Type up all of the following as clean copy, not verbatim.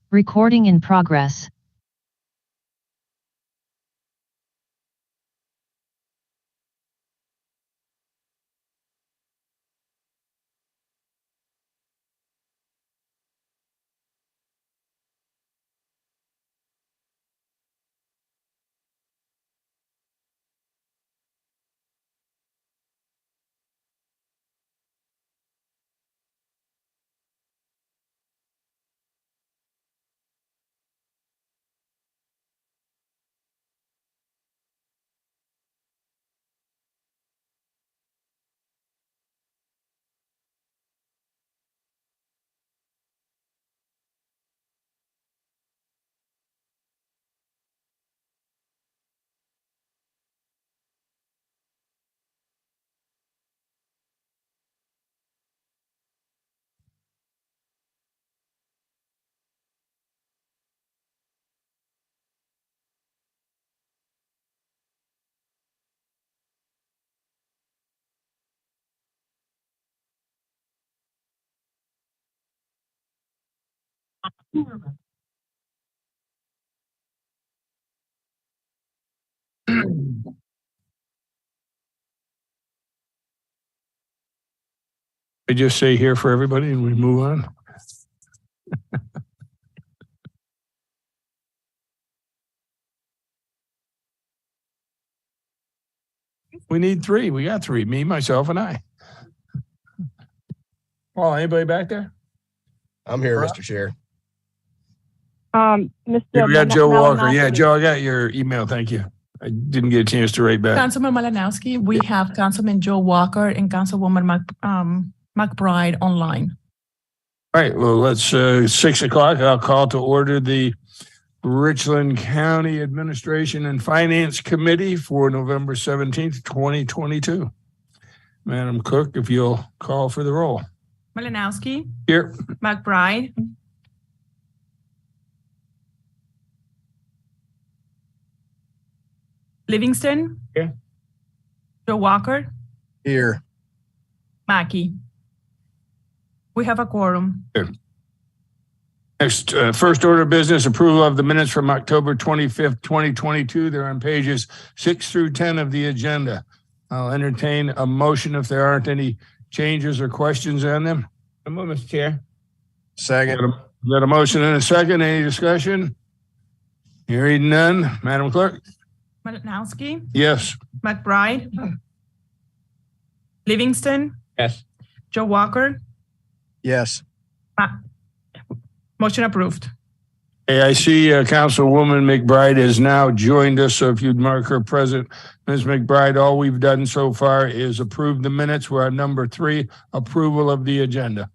Recording in progress. I just say here for everybody and we move on. We need three. We got three. Me, myself, and I. Paul, anybody back there? I'm here, Mr. Chair. We got Joe Walker. Yeah, Joe, I got your email. Thank you. I didn't get a chance to write back. Councilman Malinowski, we have Councilman Joe Walker and Councilwoman McBride online. All right, well, let's 6 o'clock. I'll call to order the Richland County Administration and Finance Committee for November 17th, 2022. Madam Clerk, if you'll call for the roll. Malinowski. Here. McBride. Livingston. Here. Joe Walker. Here. Mackey. We have a quorum. Here. Next, first order of business, approval of the minutes from October 25th, 2022. They're on pages 6 through 10 of the agenda. I'll entertain a motion if there aren't any changes or questions on them. Mr. Chair. Second. Got a motion and a second. Any discussion? Hearing none. Madam Clerk? Malinowski. Yes. McBride. Livingston. Yes. Joe Walker. Yes. Motion approved. Hey, I see Councilwoman McBride has now joined us, so if you'd mark her present. Ms. McBride, all we've done so far is approve the minutes. We're on number 3, approval of the agenda.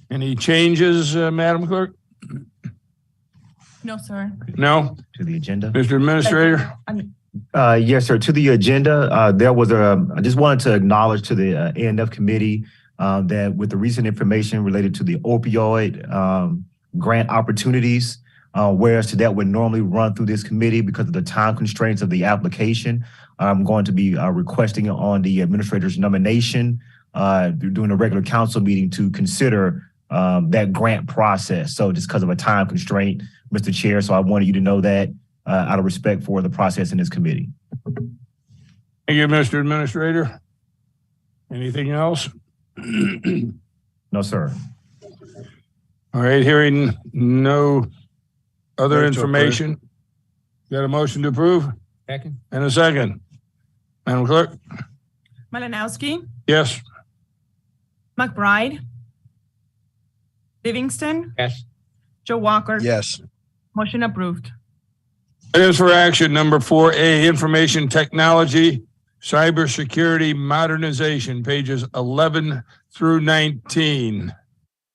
Any changes, Madam Clerk? No, sir. No? To the agenda? Mr. Administrator? Yes, sir. To the agenda, there was I just wanted to acknowledge to the A&F committee that with the recent information related to the opioid grant opportunities, whereas to that would normally run through this committee because of the time constraints of the application, I'm going to be requesting on the administrator's nomination during a regular council meeting to consider that grant process. So just because of a time constraint, Mr. Chair, so I wanted you to know that out of respect for the process in this committee. Thank you, Mr. Administrator. Anything else? No, sir. All right, hearing no other information. Got a motion to approve? Second. And a second. Madam Clerk? Malinowski. Yes. McBride. Livingston. Yes. Joe Walker. Yes. Motion approved. Items for action, number 4A, information technology, cybersecurity modernization, pages 11 through 19.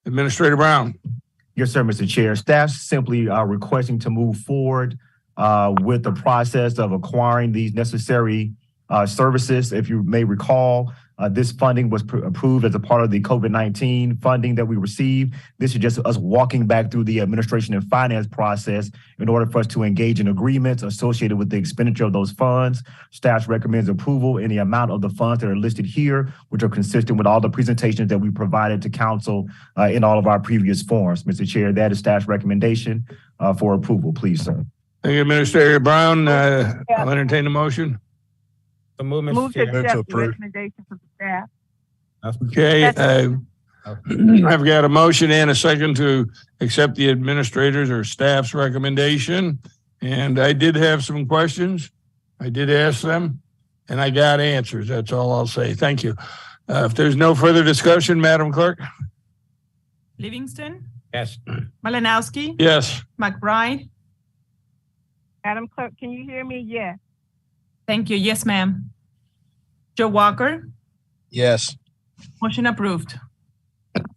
Administrator Brown. Yes, sir, Mr. Chair. Staff simply requesting to move forward with the process of acquiring these necessary services. If you may recall, This funding was approved as a part of the COVID-19 funding that we received. This is just us walking back through the administration and finance process in order for us to engage in agreements associated with the expenditure of those funds. Staff recommends approval in the amount of the funds that are listed here, which are consistent with all the presentations that we provided to council in all of our previous forms. Mr. Chair, that is staff's recommendation for approval, please, sir. Thank you, Administrator Brown. I'll entertain a motion. So move, Move Mr. to Chair. accept. Accept the approve. recommendation from staff. Okay, I've got a motion and a second to accept the administrators or staff's recommendation. And I did have some questions. I did ask them and I got answers. That's all I'll say. Thank you. If there's no further discussion, Madam Clerk? Livingston, Yes. Malinowski, Yes. McBride. Madam Clerk, can you hear me? Yes. Thank you. Yes, ma'am. Joe Walker, Yes. motion approved.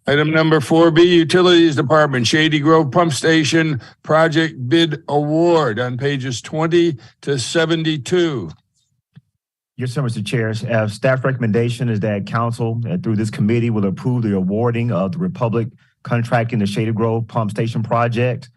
Item number 4B, Utilities Department, Shady Grove Pump Station Project Bid Award on pages 20 to 72. Yes, sir, Mr. Chair. Staff recommendation is that council, through this committee, will approve the awarding of the Republic contracting the Shady Grove Pump Station project.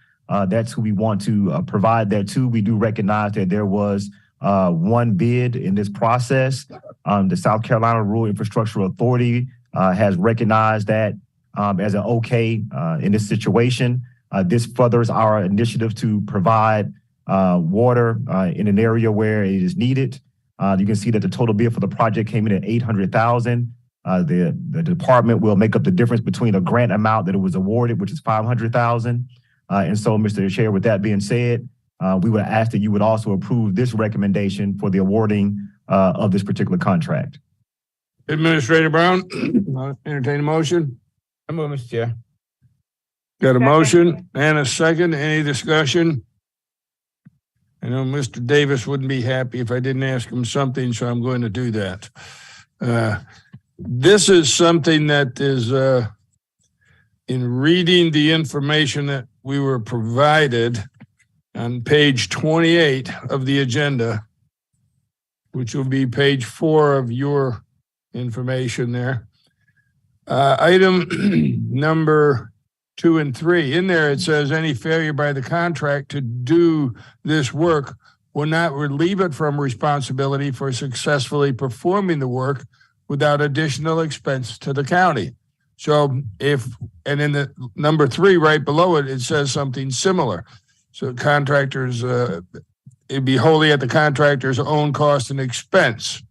That's who we want to provide that to. We do recognize that there was one bid in this process. The South Carolina Rural Infrastructure Authority has recognized that as an okay in this situation. This furthers our initiative to provide water in an area where it is needed. You can see that the total bid for the project came in at $800,000. The department will make up the difference between a grant amount that it was awarded, which is $500,000. And so, Mr. Chair, with that being said, we would ask that you would also approve this recommendation for the awarding of this particular contract. Administrator Brown, I'll entertain a motion. I move, Mr. Chair. Got a Second. motion and a second. Any discussion? I know Mr. Davis wouldn't be happy if I didn't ask him something, so I'm going to do that. This is something that is, in reading the information that we were provided on page 28 of the agenda, which will be page 4 of your information there. Item number 2 and 3. In there, it says any failure by the contract to do this work will not relieve it from responsibility for successfully performing the work without additional expense to the county. So and in the number 3 right below it, it says something similar. So contractors, it'd be wholly at the contractor's own cost and expense.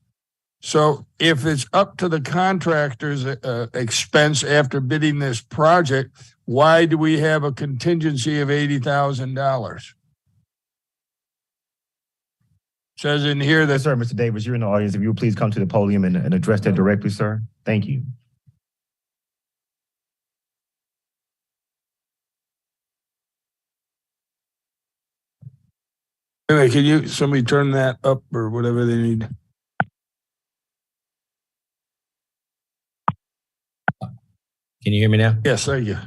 So if it's up to the contractor's expense after bidding this project, why do we have a contingency of $80,000? Says in here Yes, that, sir, Mr. Davis, you're in the audience. If you would please come to the podium and address that directly, sir. Thank you. anyway, can somebody turn that up or whatever they need? Can you hear me now? Yes, thank you.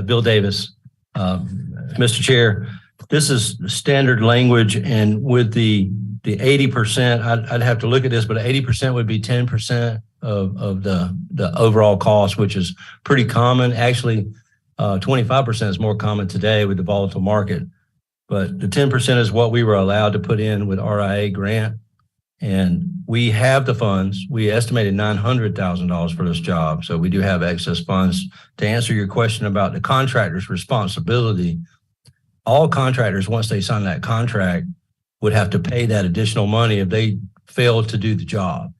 Bill Davis. Mr. Chair, this is standard language, and with the 80%, I'd have to look at this, but 80% would be 10% of the overall cost, which is pretty common. Actually, 25% is more common today with the volatile market. But the 10% is what we were allowed to put in with RIA grant. And we have the funds. We estimated $900,000 for this job. So we do have excess funds. To answer your question about the contractor's responsibility, all contractors, once they sign that contract, would have to pay that additional money if they failed to do the job.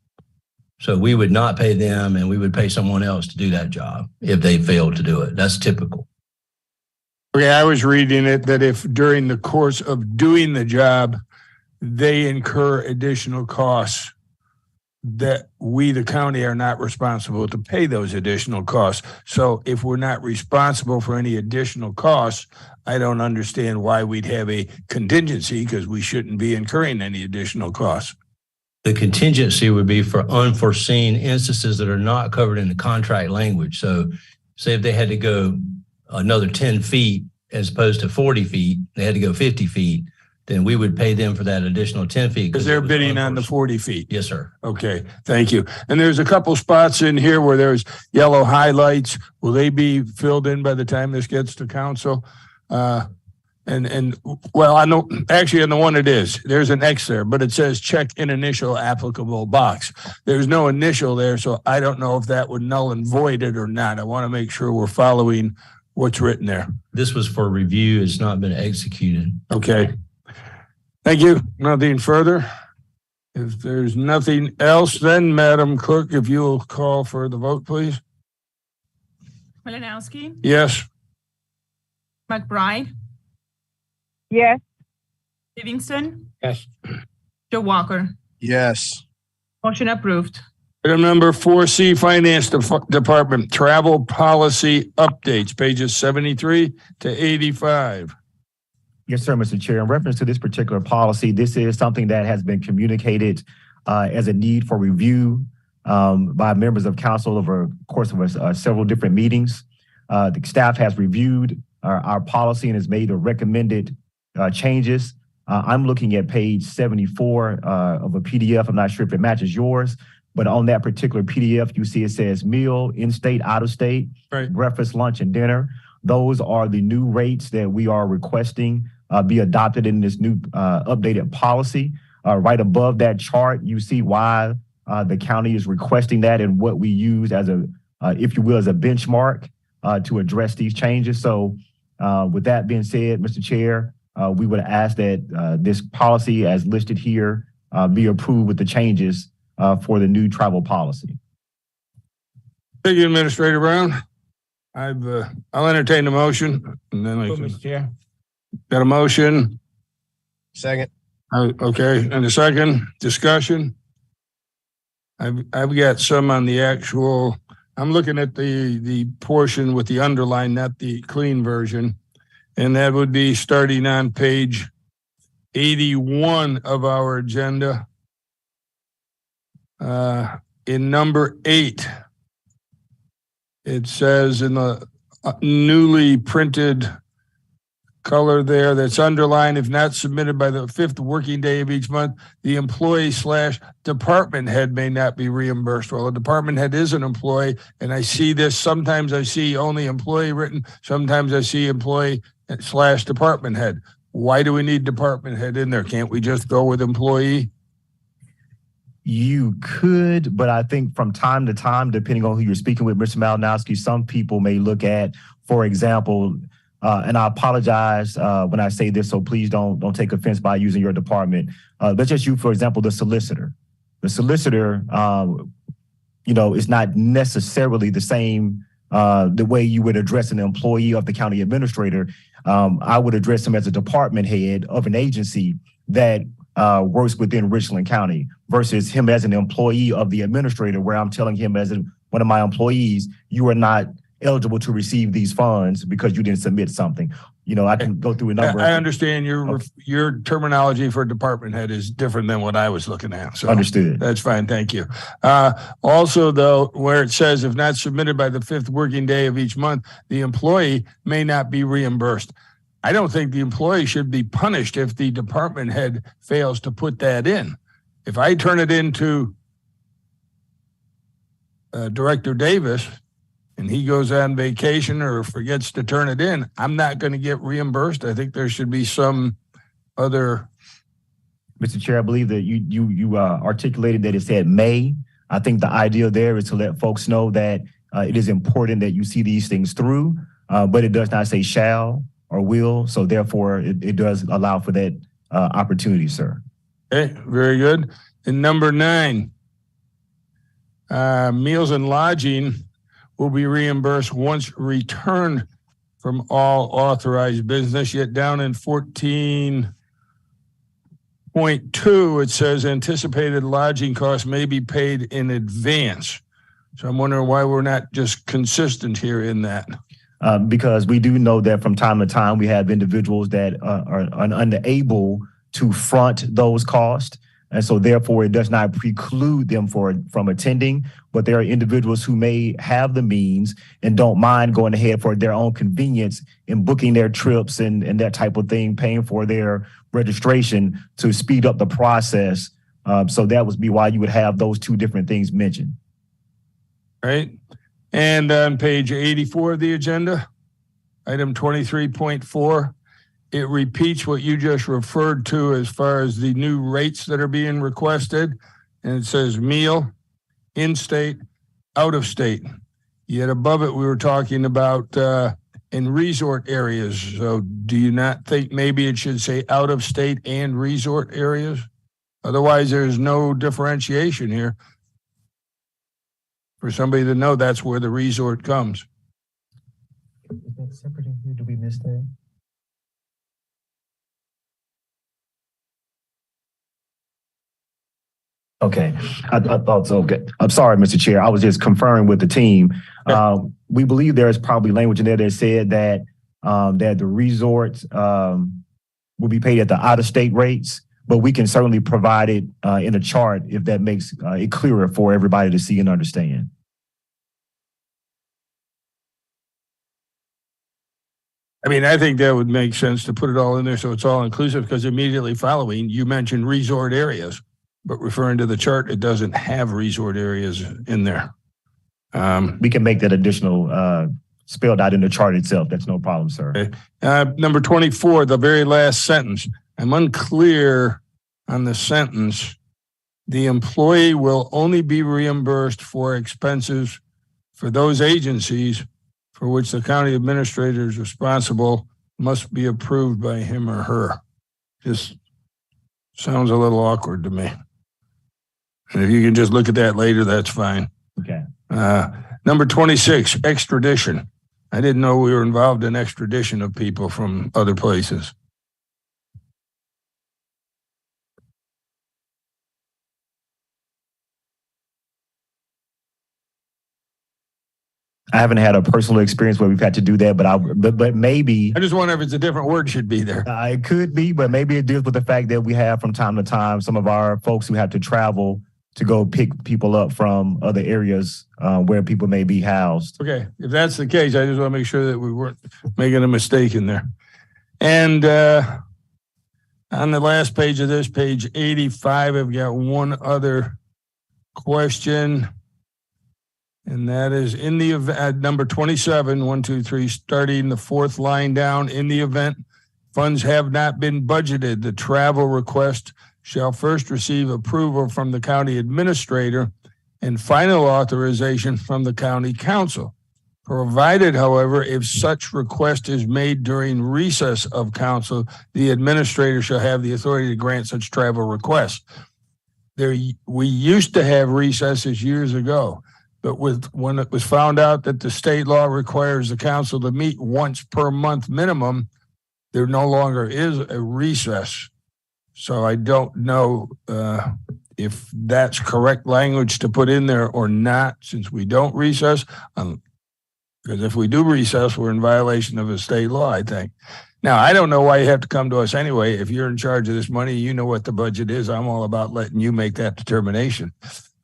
So we would not pay them, and we would pay someone else to do that job if they failed to do it. That's typical. Okay, I was reading it that if during the course of doing the job, they incur additional costs, that we, the county, are not responsible to pay those additional costs. So if we're not responsible for any additional costs, I don't understand why we'd have a contingency, because we shouldn't be incurring any additional costs. The contingency would be for unforeseen instances that are not covered in the contract language. So say if they had to go another 10 feet as opposed to 40 feet, they had to go 50 feet. then we would pay them for that additional 10 feet. Because they're bidding on the 40 feet. Yes, sir. Okay, thank you. And there's a couple spots in here where there's yellow highlights. Will they be filled in by the time this gets to council? Well, I know actually on the one it is, there's an X there, but it says check in initial applicable box. There's no initial there, so I don't know if that would null and void it or not. I want to make sure we're following what's written there. This was for review. It's not been executed. Okay. Thank you. Nothing further. If there's nothing else, then Madam Clerk, if you will call for the vote, please. Malinowski, Yes. McBride, yes, Livingston, Yes. Joe Walker. Yes. Motion approved. Item number 4C, Finance Department, Travel Policy Updates, pages 73 to 85. Yes, sir, Mr. Chair. In reference to this particular policy, this is something that has been communicated as a need for review by members of council over the course of several different meetings. The staff has reviewed our policy and has made the recommended changes. I'm looking at page 74 of a PDF. I'm not sure if it matches yours, but on that particular PDF, you see it says meal, in-state, out-of-state, Right. breakfast, lunch, and dinner. Those are the new rates that we are requesting be adopted in this new updated policy. Right above that chart, you see why the county is requesting that and what we use as a, if you will, as a benchmark to address these changes. So with that being said, Mr. Chair, we would ask that this policy as listed here be approved with the changes for the new travel policy. Thank you, Administrator Brown. I'll entertain the motion and then I Move, can, Mr. Chair. got a motion. Second. Okay, and a second discussion. I've got some on the actual, I'm looking at the portion with the underline, not the clean version. And that would be starting on page 81 of our agenda. In number 8, it says in the newly printed color there that's underlined, if not submitted by the 5th working day of each month, the employee/department head may not be reimbursed. Well, a department head is an employee, and I see this, sometimes I see only employee written, sometimes I see employee/department head. Why do we need department head in there? Can't we just go with employee? You could, but I think from time to time, depending on who you're speaking with, Mr. Malinowski, some people may look at, for example, and I apologize when I say this, so please don't take offense by using your department. Let's just use, for example, the solicitor. The solicitor, is not necessarily the same the way you would address an employee of the county administrator. I would address him as a department head of an agency that works within Richland County versus him as an employee of the administrator, where I'm telling him as one of my employees, you are not eligible to receive these funds because you didn't submit something. I can go through a number. I understand your terminology for department head is different than what I was looking at. So Understood. That's fine. Thank you. Also, though, where it says if not submitted by the 5th working day of each month, the employee may not be reimbursed. I don't think the employee should be punished if the department head fails to put that in. If I turn it into Director Davis and he goes on vacation or forgets to turn it in, I'm not going to get reimbursed. I think there should be some other. Mr. Chair, I believe that you articulated that it said may. I think the idea there is to let folks know that it is important that you see these things through, but it does not say shall or will. So therefore, it does allow for that opportunity, sir. Okay, very good. And number 9, meals and lodging will be reimbursed once returned from all authorized business. Yet down in 14.2, it says anticipated lodging costs may be paid in advance. So I'm wondering why we're not just consistent here in that. Because we do know that from time to time, we have individuals that are unable to front those costs. And so therefore it does not preclude them from attending, but there are individuals who may have the means and don't mind going ahead for their own convenience in booking their trips and that type of thing, paying for their registration to speed up the process. So that would be why you would have those two different things mentioned. Right. And on page 84 of the agenda, item 23.4, it repeats what you just referred to as far as the new rates that are being requested. And it says meal, in-state, out-of-state. Yet above it, we were talking about in resort areas. So do you not think maybe it should say out-of-state and resort areas? Otherwise, there's no differentiation here for somebody to know that's where the resort comes. Is that separate in here? Did we miss that? Okay, I thought so. Okay. I'm sorry, Mr. Chair. I was just conferring with the team. We believe there is probably language in there that said that that the resorts will be paid at the out-of-state rates, but we can certainly provide it in a chart if that makes it clearer for everybody to see and understand. I mean, I think that would make sense to put it all in there so it's all inclusive, because immediately following, you mentioned resort areas, but referring to the chart, it doesn't have resort areas in there. We can make that additional spelled out in the chart itself. That's no problem, sir. Okay. Number 24, the very last sentence. I'm unclear on the sentence. The employee will only be reimbursed for expenses for those agencies for which the county administrator is responsible must be approved by him or her. Just sounds a little awkward to me. And if you can just look at that later, that's fine. Okay. Number 26, extradition. I didn't know we were involved in extradition of people from other places. I haven't had a personal experience where we've had to do that, but maybe I just wonder if it's a different word should be there. It could be, but maybe it deals with the fact that we have from time to time some of our folks who have to travel to go pick people up from other areas where people may be housed. Okay, if that's the case, I just want to make sure that we weren't making a mistake in there. And on the last page of this, page 85, I've got one other question. And that is in the event, number 27, 1, 2, 3, starting the fourth line down, in the event funds have not been budgeted, the travel request shall first receive approval from the county administrator and final authorization from the county council. Provided, however, if such request is made during recess of council, the administrator shall have the authority to grant such travel requests. We used to have recesses years ago. But when it was found out that the state law requires the council to meet once per month minimum, there no longer is a recess. So I don't know if that's correct language to put in there or not, since we don't recess. Because if we do recess, we're in violation of a state law, I think. Now, I don't know why you have to come to us anyway. If you're in charge of this money, you know what the budget is. I'm all about letting you make that determination.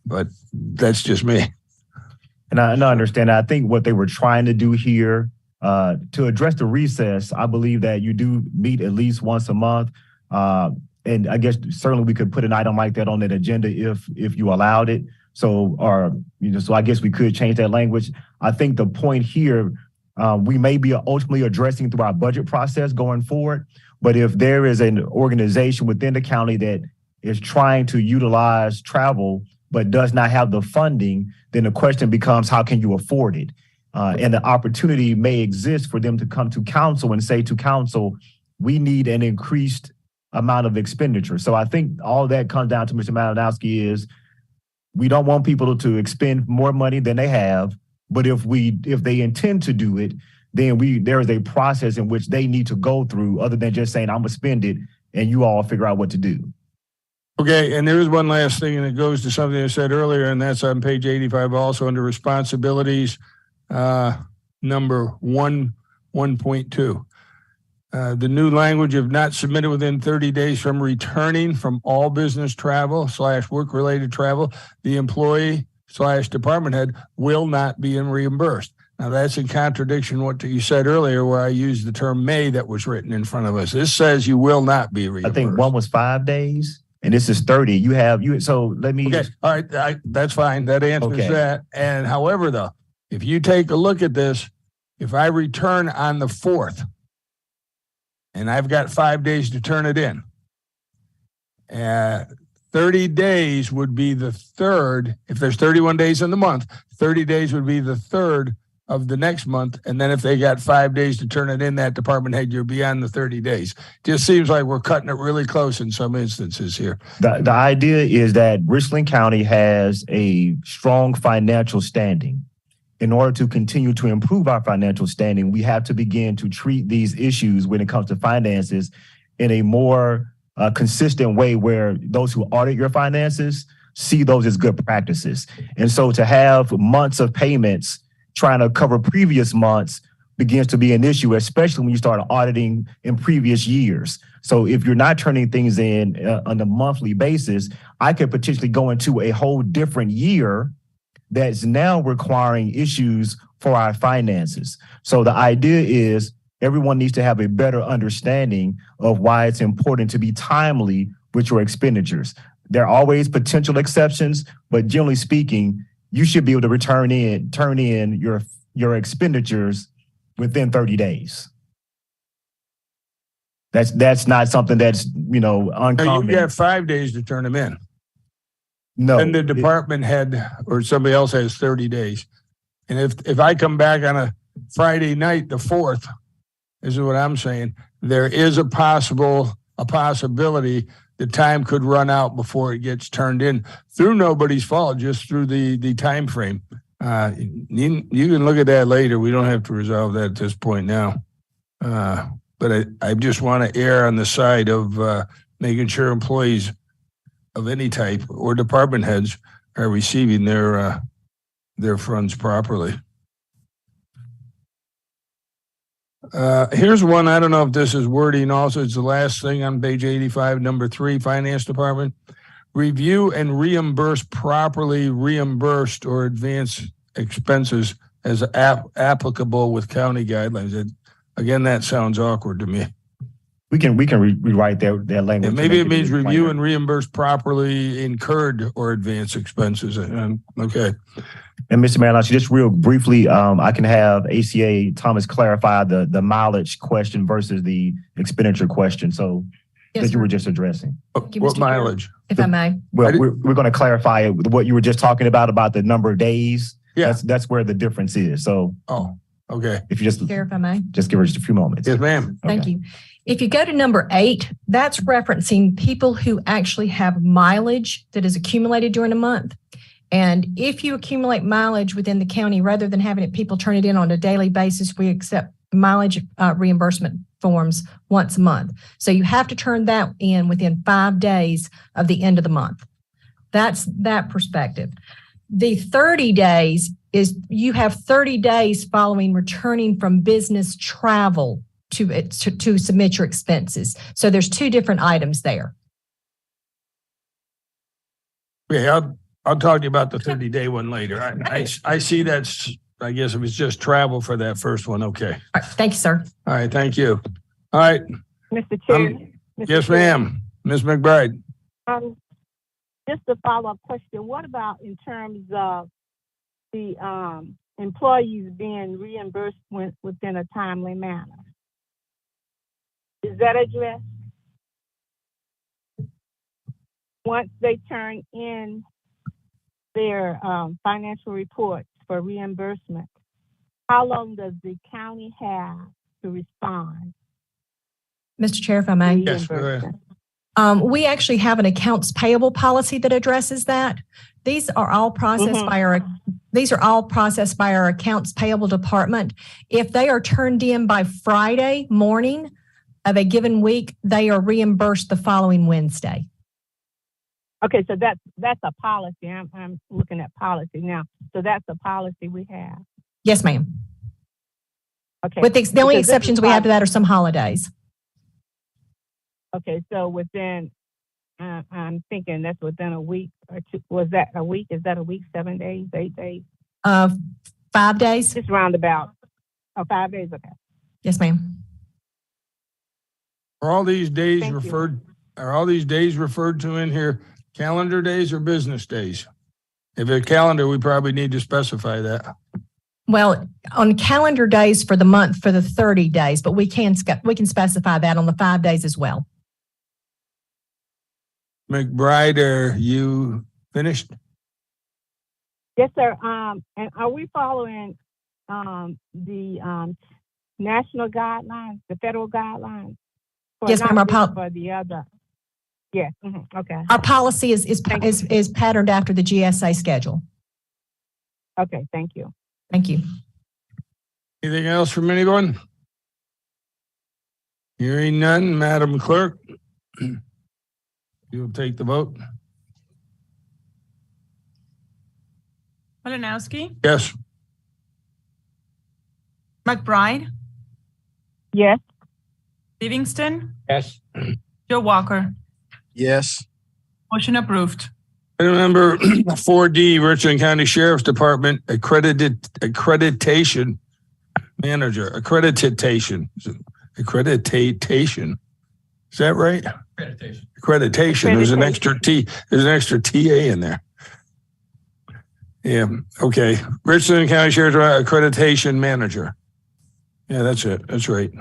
But that's just me. And I understand. I think what they were trying to do here to address the recess, I believe that you do meet at least once a month. And I guess certainly we could put an item like that on that agenda if you allowed it. So, so I guess we could change that language. I think the point here, we may be ultimately addressing through our budget process going forward. But if there is an organization within the county that is trying to utilize travel but does not have the funding, then the question becomes, how can you afford it? And the opportunity may exist for them to come to council and say to council, we need an increased amount of expenditure. So I think all that comes down to Mr. Malinowski is we don't want people to expend more money than they have, but if they intend to do it, then there is a process in which they need to go through other than just saying, I'm gonna spend it and you all figure out what to do. Okay, and there is one last thing, and it goes to something I said earlier, and that's on page 85, also under responsibilities, number 1.2. The new language of not submitted within 30 days from returning from all business travel / work-related travel, the employee / department head will not be reimbursed. Now, that's in contradiction to what you said earlier, where I used the term may that was written in front of us. This says you will not be reimbursed. I think one was 5 days and this is 30. So let me. Okay, all right, that's fine. That answers that. And however, though, if you take a look at this, if I return on the 4th, and I've got 5 days to turn it in, 30 days would be the 3rd. If there's 31 days in the month, 30 days would be the 3rd of the next month. And then if they got 5 days to turn it in, that department head, you're beyond the 30 days. Just seems like we're cutting it really close in some instances here. The idea is that Richland County has a strong financial standing. In order to continue to improve our financial standing, we have to begin to treat these issues when it comes to finances in a more consistent way, where those who audit your finances see those as good practices. And so to have months of payments trying to cover previous months begins to be an issue, especially when you start auditing in previous years. So if you're not turning things in on a monthly basis, I could potentially go into a whole different year that's now requiring issues for our finances. So the idea is everyone needs to have a better understanding of why it's important to be timely with your expenditures. There are always potential exceptions, but generally speaking, you should be able to turn in your expenditures within 30 days. That's not something that's, uncommon. Now, you got 5 days to turn them in. No. And the department head or somebody else has 30 days. And if I come back on a Friday night, the 4th, this is what I'm saying, there is a possibility the time could run out before it gets turned in through nobody's fault, just through the time frame. You can look at that later. We don't have to resolve that at this point now. But I just want to err on the side of making sure employees of any type or department heads are receiving their funds properly. Here's one. I don't know if this is wording also. It's the last thing on page 85, number 3, Finance Department. Review and reimburse properly reimbursed or advanced expenses as applicable with county guidelines. Again, that sounds awkward to me. We can rewrite that language. And maybe it means review and reimburse properly incurred or advanced expenses. Okay. And Mr. Mayor, just real briefly, I can have ACA Thomas clarify the mileage question versus the expenditure question. So Yes, that you were just addressing. What mileage? If I may. Well, we're going to clarify what you were just talking about the number of days. Yeah. That's where the difference is. So. Oh, okay. If you just. Chair, if I may. Just give her just a few moments. Yes, ma'am. Thank you. If you go to number 8, that's referencing people who actually have mileage that is accumulated during a month. And if you accumulate mileage within the county, rather than having people turn it in on a daily basis, we accept mileage reimbursement forms once a month. So you have to turn that in within 5 days of the end of the month. That's that perspective. The 30 days is you have 30 days following returning from business travel to submit your expenses. So there's 2 different items there. Yeah, I'll talk to you about the 30-day one later. I see that's, I guess if it's just travel for that first one, okay. All right, thank you, sir. All right, thank you. All right. Mr. Chair. Yes, ma'am. Ms. McBride. Just a follow-up question. What about in terms of the employees being reimbursed within a timely manner? Is that addressed? Once they turn in their financial reports for reimbursement, how long does the county have to respond? Mr. Chair, if I may. Yes, go ahead. We actually have an accounts payable policy that addresses that. These are all processed by our accounts payable department. If they are turned in by Friday morning of a given week, they are reimbursed the following Wednesday. Okay, so that's a policy. I'm looking at policy now. So that's a policy we have. Yes, ma'am. Okay. With the only exceptions we have to that are some holidays. Okay, so within, I'm thinking that's within a week or two. Was that a week? Is that a week, 7 days, 8 days? 5 days? Just roundabout. Oh, 5 days, okay. Yes, ma'am. Are all these days Thank you. referred to in here calendar days or business days? If it's calendar, we probably need to specify that. Well, on calendar days for the month for the 30 days, but we can specify that on the 5 days as well. McBride, are you finished? Yes, sir. And are we following the national guidelines, the federal guidelines? Yes, ma'am. For the other. Yes. Okay. Our policy is patterned after the GSA schedule. Okay. Thank you. Thank you. Anything else from anyone? Hearing none, Madam Clerk, you'll take the vote. Malinowski, Yes. McBride, Yes. Livingston, Yes. Joe Walker. Yes. Motion approved. Item number 4D, Richland County Sheriff's Department accreditation manager, accreditation. Is that right? Accreditation. There's an extra T. There's an extra TA in there. Yeah. Okay. Richland County Sheriff's accreditation manager. Yeah, that's it. That's right.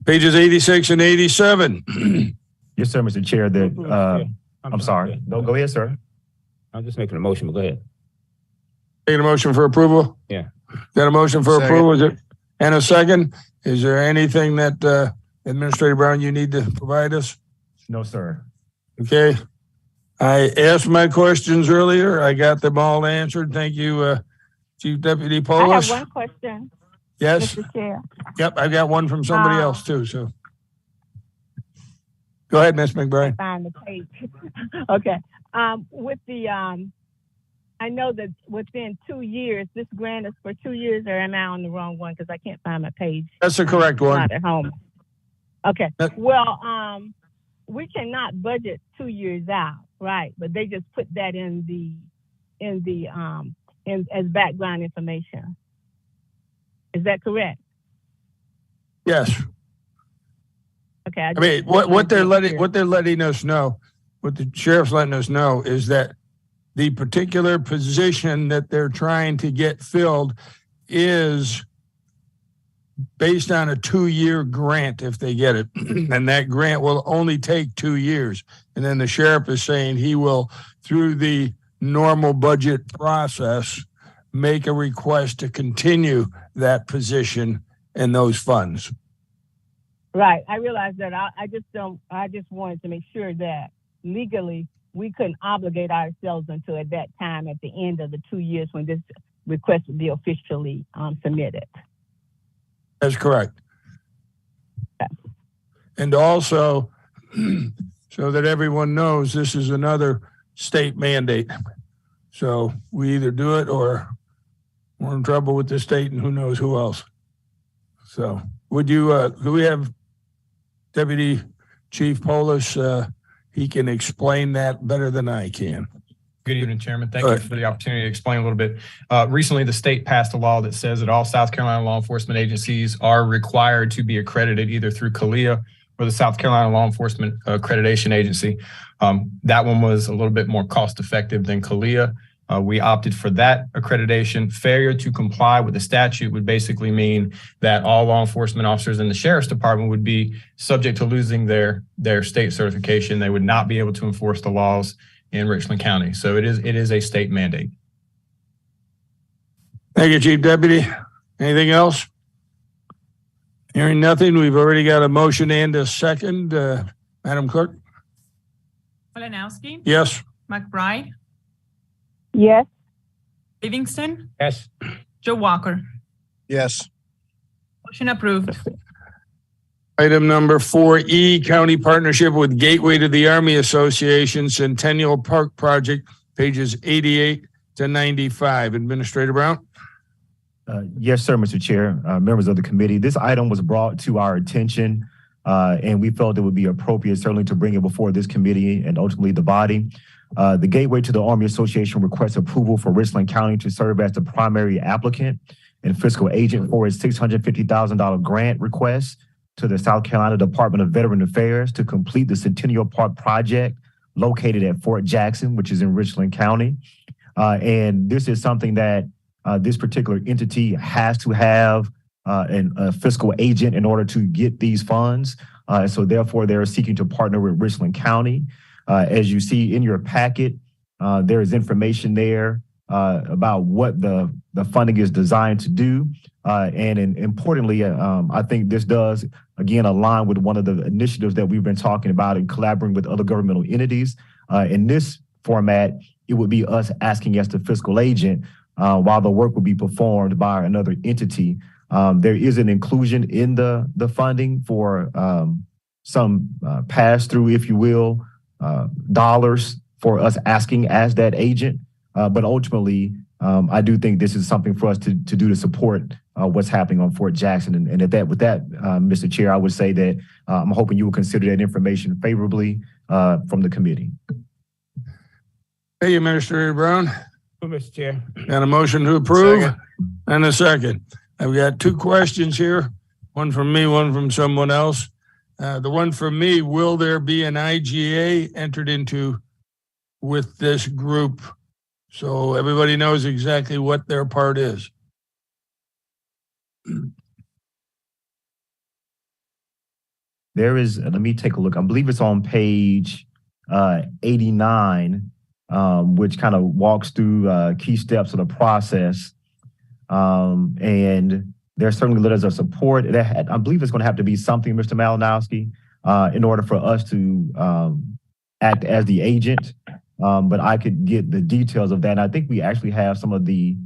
Pages 86 and 87. Yes, sir, Mr. Chair. I'm sorry. No, go ahead, sir. I'm just making a motion, but go ahead. Taking a motion for approval? Yeah. Got a motion for Second. approval? Is it? And a second? Is there anything that Administrator Brown you need to provide us? No, sir. Okay. I asked my questions earlier. I got them all answered. Thank you, Chief Deputy I Polis. have one question, Yes. Mr. Chair. Yep. I got one from somebody else too. So go ahead, Ms. McBride. Find the page. Okay. With the I know that within 2 years, this grant is for 2 years, or am I on the wrong one? Because I can't find my page. That's the correct I'm one. not at home. Okay. That- Well, we cannot budget 2 years out, right? But they just put that in as background information. Is that correct? Yes. Okay. I mean, what they're letting us know, what the sheriff's letting us know is that the particular position that they're trying to get filled is based on a 2-year grant if they get it. And that grant will only take 2 years. And then the sheriff is saying he will, through the normal budget process, make a request to continue that position and those funds. Right. I realize that. I just wanted to make sure that legally we couldn't obligate ourselves until at that time at the end of the 2 years when this request would be officially submitted. That's correct. Okay. And also, so that everyone knows, this is another state mandate. So we either do it or we're in trouble with the state and who knows who else. So would you, do we have Deputy Chief Polis? He can explain that better than I can. Good evening, Chairman. Thank you for the opportunity to explain a little bit. Recently, the state passed a law that says that all South Carolina law enforcement agencies are required to be accredited either through CALEA or the South Carolina Law Enforcement Accreditation Agency. That one was a little bit more cost effective than CALEA. We opted for that accreditation. Failure to comply with the statute would basically mean that all law enforcement officers in the Sheriff's Department would be subject to losing their state certification. They would not be able to enforce the laws in Richland County. So it is a state mandate. Thank you, Chief Deputy. Anything else? Hearing nothing, we've already got a motion and a second. Madam Clerk? Malinowski, Yes. McBride, Yes. Livingston, Yes. Joe Walker. Yes. Motion approved. Item number 4E, County Partnership with Gateway to the Army Association Centennial Park Project, pages 88 to 95. Administrator Brown? Yes, sir, Mr. Chair, members of the committee. This item was brought to our attention And we felt it would be appropriate certainly to bring it before this committee and ultimately the body. The Gateway to the Army Association requests approval for Richland County to serve as the primary applicant and fiscal agent for its $650,000 grant request to the South Carolina Department of Veteran Affairs to complete the Centennial Park project located at Fort Jackson, which is in Richland County. And this is something that this particular entity has to have a fiscal agent in order to get these funds. So therefore, they're seeking to partner with Richland County. As you see in your packet, there is information there about what the funding is designed to do. And importantly, I think this does, again, align with one of the initiatives that we've been talking about in collaborating with other governmental entities. In this format, it would be us asking as the fiscal agent while the work will be performed by another entity. There is an inclusion in the funding for some pass-through, if you will, dollars for us asking as that agent. But ultimately, I do think this is something for us to do to support what's happening on Fort Jackson. And with that, Mr. Chair, I would say that I'm hoping you will consider that information favorably from the committee. Hey, Administrator Brown. Mr. Chair. And a motion to approve. Second. And a second. I've got two questions here, one from me, one from someone else. The one from me, will there be an IGA entered into with this group so everybody knows exactly what their part is? There is, let me take a look. I believe it's on page 89, which kind of walks through key steps of the process. And there's certainly letters of support. I believe it's going to have to be something, Mr. Malinowski, in order for us to act as the agent. But I could get the details of that. And I think we actually have some of the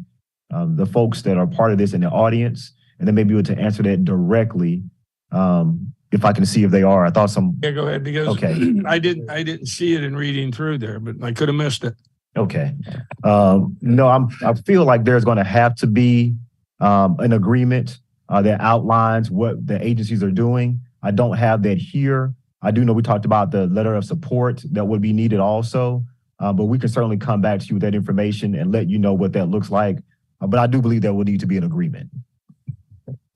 folks that are part of this in the audience, and then maybe able to answer that directly. If I can see if they are. I thought some. Yeah, go ahead, because Okay. I didn't see it in reading through there, but I could have missed it. Okay. No, I feel like there's going to have to be an agreement that outlines what the agencies are doing. I don't have that here. I do know we talked about the letter of support that would be needed also, but we can certainly come back to you with that information and let you know what that looks like. But I do believe there will need to be an agreement.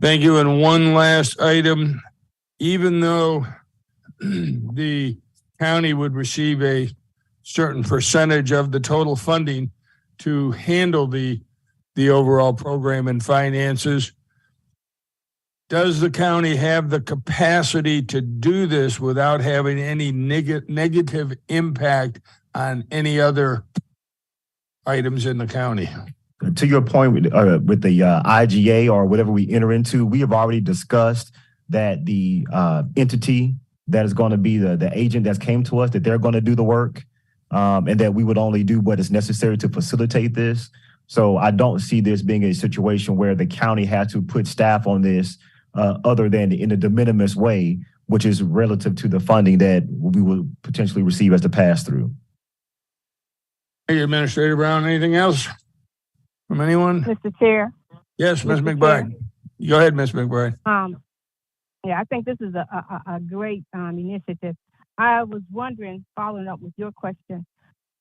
Thank you. And one last item, even though the county would receive a certain percentage of the total funding to handle the overall program and finances, does the county have the capacity to do this without having any negative impact on any other items in the county? To your point with the IGA or whatever we enter into, we have already discussed that the entity that is going to be the agent that's came to us, that they're going to do the work, and that we would only do what is necessary to facilitate this. So I don't see this being a situation where the county has to put staff on this other than in a de minimis way, which is relative to the funding that we will potentially receive as the pass-through. Hey, Administrator Brown, anything else from anyone? Mr. Chair. Yes, Ms. Mr. McBride. Go ahead, Ms. McBride. Yeah, I think this is a great initiative. I was wondering, following up with your question,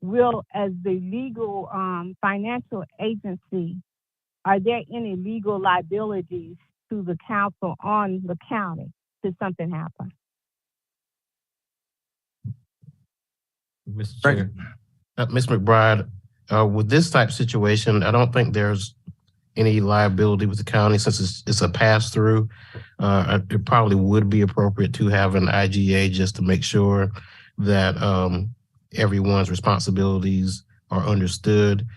will, as the legal financial agency, are there any legal liabilities to the council on the county should something happen? Mr. Chair. Ms. McBride, with this type of situation, I don't think there's any liability with the county since it's a pass-through. It probably would be appropriate to have an IGA just to make sure that everyone's responsibilities are understood.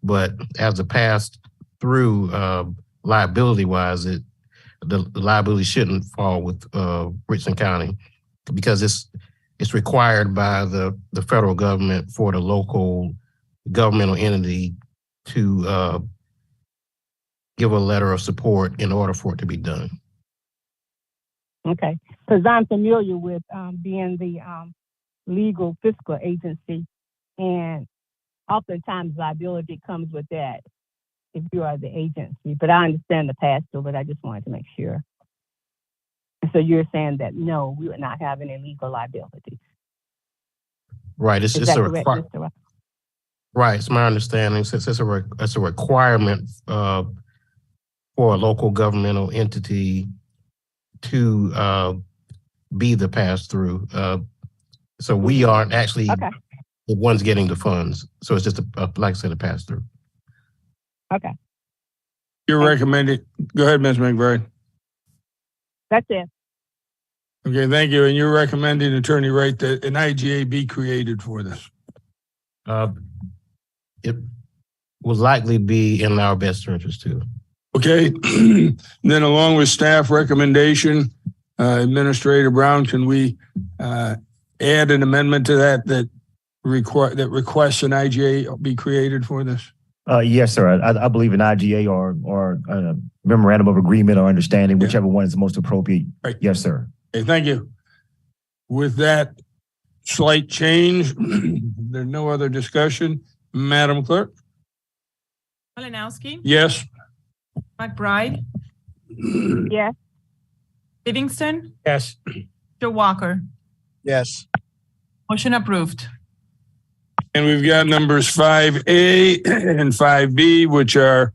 But as a pass-through, liability-wise, the liability shouldn't fall with Richland County because it's required by the federal government for the local governmental entity to give a letter of support in order for it to be done. Okay, because I'm familiar with being the legal fiscal agency, and oftentimes liability comes with that if you are the agency. But I understand the pass-through, but I just wanted to make sure. And so you're saying that no, we would not have any legal liability. Right, it's Is just that a correct, requirement. Mr. Ross? Right, it's my understanding, since it's a requirement for a local governmental entity to be the pass-through. So we aren't actually Okay, the ones getting the funds. So it's just like I said, a pass-through. okay. You're recommending, go ahead, Ms. McBride. That's it. Okay, thank you. And you're recommending, Attorney Wright, that an IGA be created for this. It will likely be in our best interest too. Okay, then along with staff recommendation, Administrator Brown, can we add an amendment to that requests an IGA be created for this? Yes, sir. I believe an IGA or a memorandum of agreement or understanding, whichever one is the most appropriate. Right. Yes, sir. Okay, thank you. With that slight change, there's no other discussion. Madam Clerk? Malinowski, Yes. McBride, Yes, Livingston, Yes. Joe Walker. Yes. Motion approved. And we've got numbers 5A and 5B, which are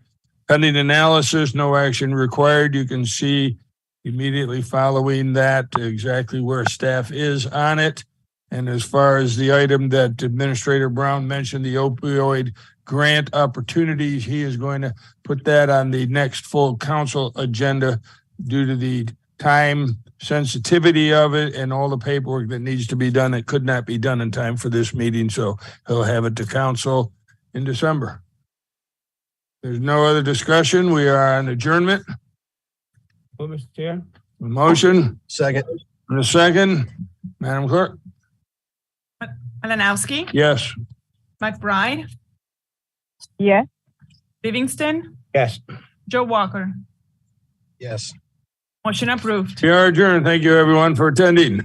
pending analysis, no action required. You can see immediately following that exactly where staff is on it. And as far as the item that Administrator Brown mentioned, the opioid grant opportunities, he is going to put that on the next full council agenda due to the time sensitivity of it and all the paperwork that needs to be done. It could not be done in time for this meeting, so he'll have it to council in December. There's no other discussion. We are on adjournment. Well, Mr. Chair. A motion Second. and a second. Madam Clerk? Malinowski, Yes. McBride, yes. Livingston, Yes. Joe Walker. Yes. Motion approved. We are adjourned. Thank you, everyone, for attending.